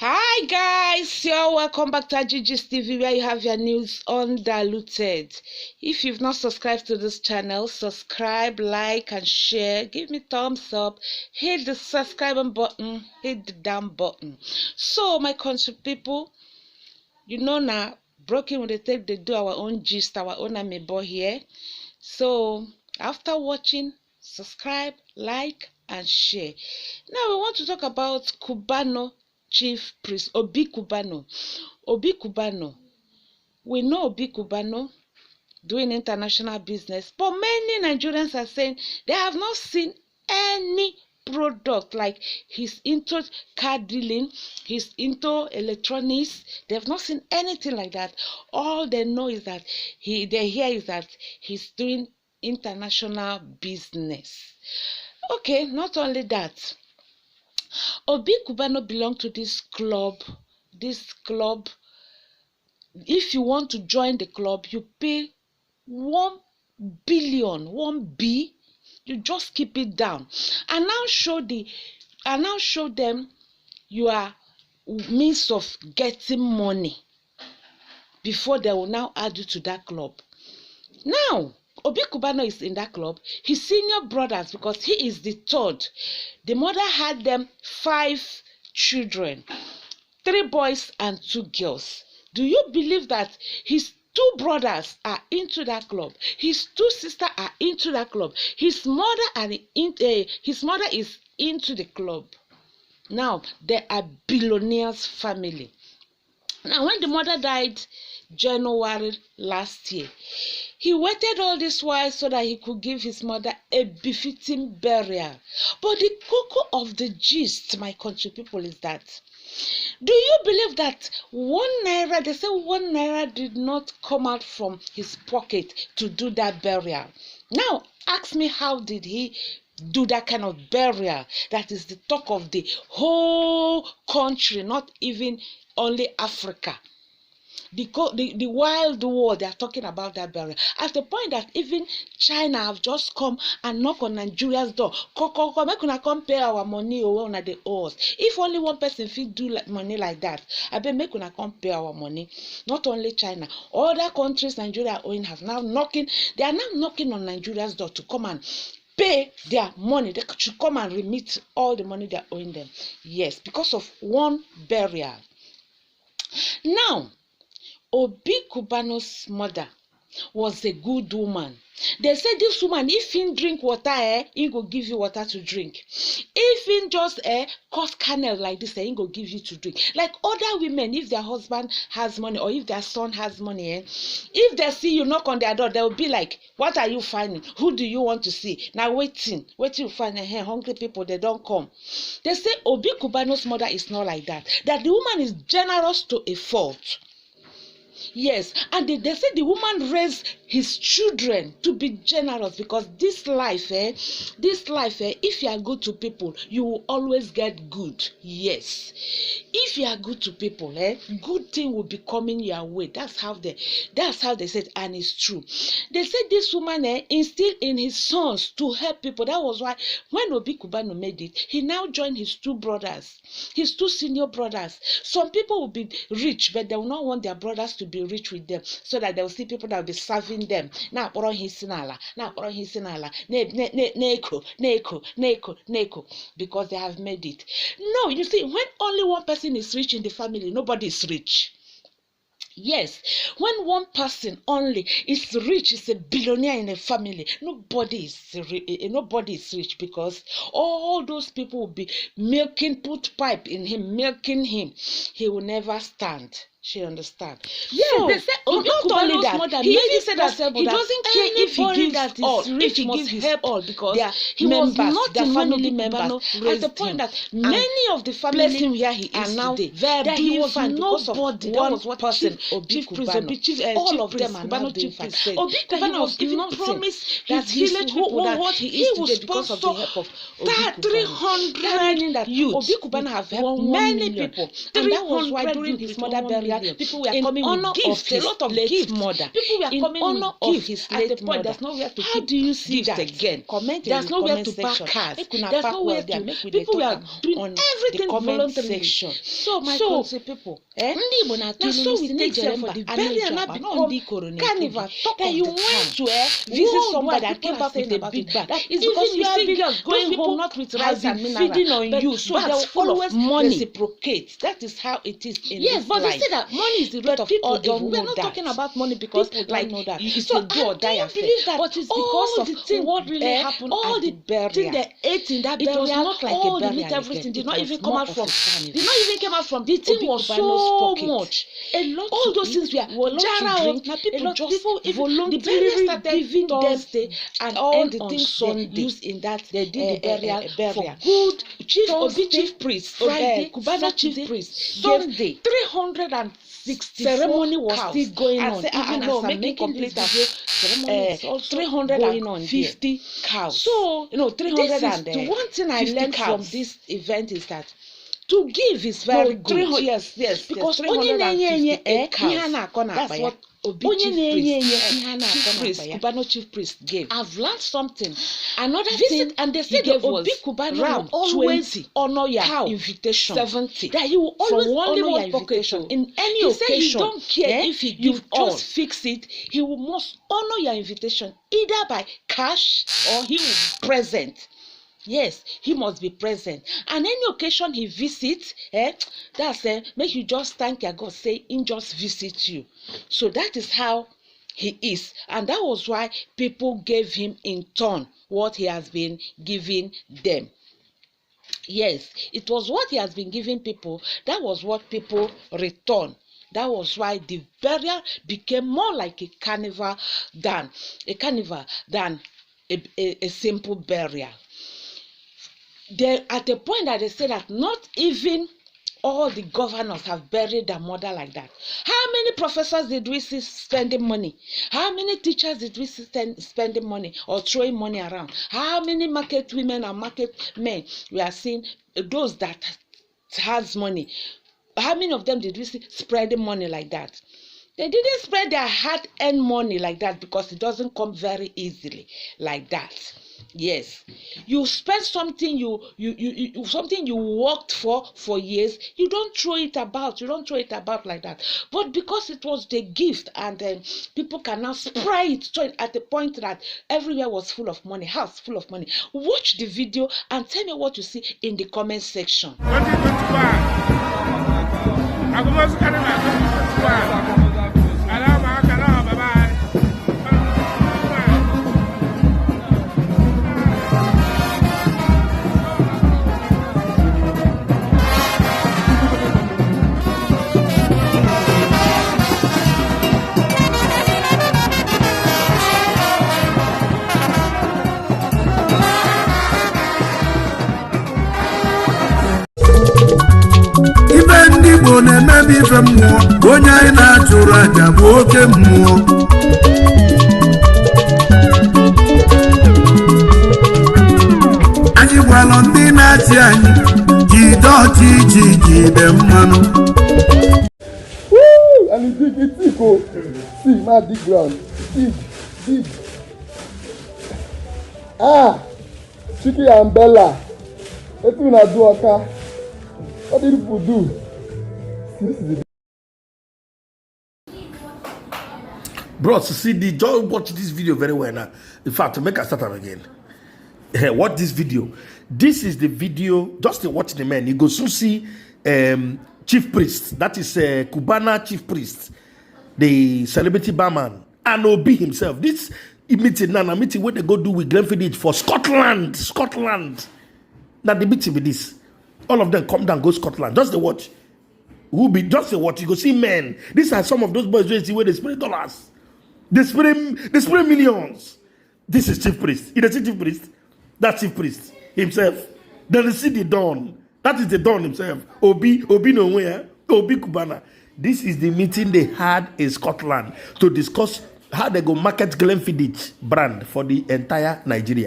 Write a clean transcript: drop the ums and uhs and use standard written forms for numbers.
Hi guys, you're welcome back to Ajiji's TV, where you have your news undiluted. If you've not subscribed to this channel, subscribe, like and share. Give me thumbs up, hit the subscribe button, hit the down button. So my country people, you know now, broken when they take they do our own gist, our own amebo here. So after watching, subscribe, like and share. Now we want to talk about Cubano chief priest Obi Cubano. Obi Cubano. We know Obi Cubano doing international business, but many Nigerians are saying they have not seen any product. Like he's into car dealing, he's into electronics. They have not seen anything like that. All they know is that they hear is that he's doing international business. Okay, not only that, Obi Cubano belong to this club. This club, if you want to join the club, you pay 1 billion, 1B. You just keep it down, and now show them your means of getting money before they will now add you to that club. Now Obi Cubano is in that club. His senior brothers, because he is the third, the mother had them 5 children, 3 boys and 2 girls. Do you believe that his 2 brothers are into that club? His 2 sisters are into that club. His mother is into the club. Now they are billionaires family. Now when the mother died January last year, he waited all this while so that he could give his mother a befitting burial. But the cocoa of the gist, my country people, is that, do you believe that 1 naira, they say 1 naira did not come out from his pocket to do that burial? Now ask me, how did he do that kind of burial that is the talk of the whole country, not even only Africa? The wild world, they are talking about that burial, at the point that even China have just come and knock on Nigeria's door. Make una come pay our money or one of the ours. If only one person fit do money like that, I bet make una come pay our money. Not only China, other countries Nigeria owing have now knocking. They are now knocking on Nigeria's door to come and pay their money. They should come and remit all the money they are owing them. Yes, because of one burial. Now Obi Cubano's mother was a good woman. They say this woman, if he drink water, he go give you water to drink. If he just cut kernel like this, he go give you to drink. Like other women, if their husband has money or if their son has money, if they see you knock on their door, they will be like, what are you finding? Who do you want to see? Now waiting you find hungry people, they don't come. They say Obi Cubano's mother is not like that. That the woman is generous to a fault. Yes, and they say the woman raised his children to be generous, because this life, if you are good to people, you will always get good. Yes, if you are good to people, good thing will be coming your way. That's how they said, and it's true. They said this woman instilled in his sons to help people. That was why when Obi Cubano made it, he now joined his 2 brothers, his 2 senior brothers. Some people will be rich, but they will not want their brothers to be rich with them, so that they will see people that will be serving them. Now because they have made it. No, you see, when only one person is rich in the family, nobody is rich. Yes, when one person only is rich, is a billionaire in a family, nobody is rich, because all those people will be put pipe in him, milking him. He will never stand. She understand. Yes, so, they say not only that, he even said that he doesn't care if he gives that is all, rich, if he must gives help all, because he members, was not their in family members. At the point that many of the family place him where he is now today. that he was fine nobody. That was what person, Chief Cubano, all of them are now doing fine. Obi Cubano was even promised that his village people that he will because of the help of that 300 youths. Obi Cubano have helped many people, and that was why during his mother burial million. People were in coming honor with gifts, of his a lot of late gifts. mother. People were In coming honor with of gifts. his At the late point, mother. there's nowhere to How keep do you see gifts that? again. Comment in There's the nowhere comment to section. park cars. Make una There's park nowhere well there. to. Make we People dey were talk doing on everything the comment voluntarily. section. So my So, country people, ndị Igbo na-atụ now ilu so si we na take ejere them for mba the a burial na-eji now akpa na become ndị ikoro na-ekwu carnival. Talk that of you the went town. to visit Worldwide, somebody that people came are back with saying a about big it. bag. That It's even because you you see see girls those going people home not with have rice been and mineral, feeding on but you, so bags they will full of always money. reciprocate. That is how it is in Yes, this but life. they say that money is the root But of people all don't evil. We're know not that. talking about money because People don't like know that. it's So, a do or and do die you affair. believe that But it's all because the of thing, what really happened all at the the burial. thing they ate in that It burial, was not like all a the burial meat, everything again. did It not was even come more out of from. a carnival. Did not even come out from The thing was so much. A lot all to those eat, things were a lot jara to of drink. now A people lot just people even the voluntarily burial started giving Thursday them and all end the on things Sunday. they used in that They did the burial, for burial. good Chief Thursday, Obi chief priest, Friday, Cubano Saturday, chief priest, Sunday. gave 364 Ceremony was cows. still going I on. say, Even no, as I'm making making this this video, ceremony is also 350 cows. So, you know, 300 this is and the one thing I 50 learned from cows. this event is that to give is very good. Yes, Because yes, onye na-enye enye 358 cows. ihe a na-akọ n'akpa That's ya. what Obi Onye chief na-enye priest, enye ihe a na-akọ chief priest, n'akpa ya. Cubano chief priest gave. I've learned something. Another Visit, thing, and they he say the gave Obi was Cubano ram, will always 20, honor your cow, invitation. 70. That he will always From honor only your one pocket invitation. in any He occasion. said he don't care if he you give all. just fix it. He will must honor your invitation either by cash or he will be present. Yes, he must be present. And any occasion he visits, that's make you just thank your God, say he just visit you. So that is how he is. And that was why people gave him in turn what he has been giving them. Yes, it was what he has been giving people. That was what people returned. That was why the burial became more like a carnival than a simple burial. They at the point that they say that not even all the governors have buried their mother like that. How many professors did we see spending money? How many teachers did we see spending money or throwing money around? How many market women and market men we are seeing those that has money? How many of them did we see spreading money like that? They didn't spread their hard-earned money like that because it doesn't come very easily like that. Yes, you spend something you something you worked for years. You don't throw it about. You don't throw it about like that. But because it was the gift, and people can now spray it at the point that everywhere was full of money, house full of money. Watch the video and tell me what you see in the comment section. Igbo na-emebi ife mmụọ, onye anyị na-achụrụ aja bụ oke mmụọ. Anyị gwalụ ndị na-achị anyị jide ọchị jide mmanụ. And you dig it thick, oh. See, my dig ground. Dig. Chiki and Bella. What do you do, Oka? What did you do? Bros, see the just watch this video very well now. In fact, to make us start again. Watch this video. This is the video. Just to watch the man. You go soon see chief priest. That is Cubana chief priest, the celebrity barman, and Obi himself. This meeting now, meeting where they go do with Glenfiddich for Scotland. Now the meeting with this. All of them come down, go Scotland. Just the watch. Just the watch. You go see men. These are some of those boys where they spray dollars. They spray millions. This is chief priest. You see chief priest? That's chief priest himself. Then you see the Don. That is the Don himself. Obi no where? Obi Cubana. This is the meeting they had in Scotland to discuss how they go market Glenfiddich brand for the entire Nigeria.